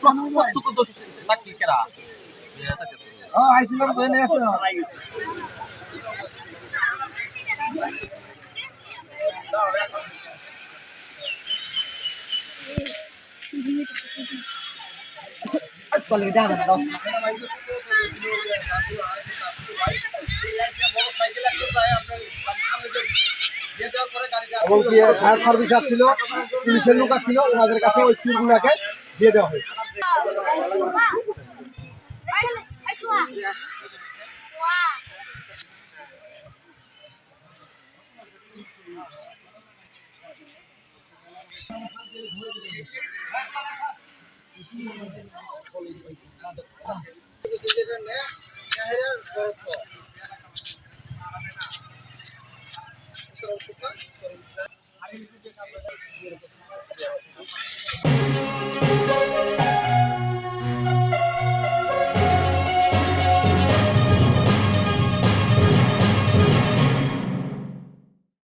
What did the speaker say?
কতটুকু দোষ নাকি কেরা আইসিলাম ধরে নিয়ে আসো চলে দেখা যাবে দাও এবং যে ফায়ার সার্ভিস আসছিল পুলিশের লোক আসছিল ওনাদের কাছে ওই চুরগুলাকে দিয়ে দেওয়া হয়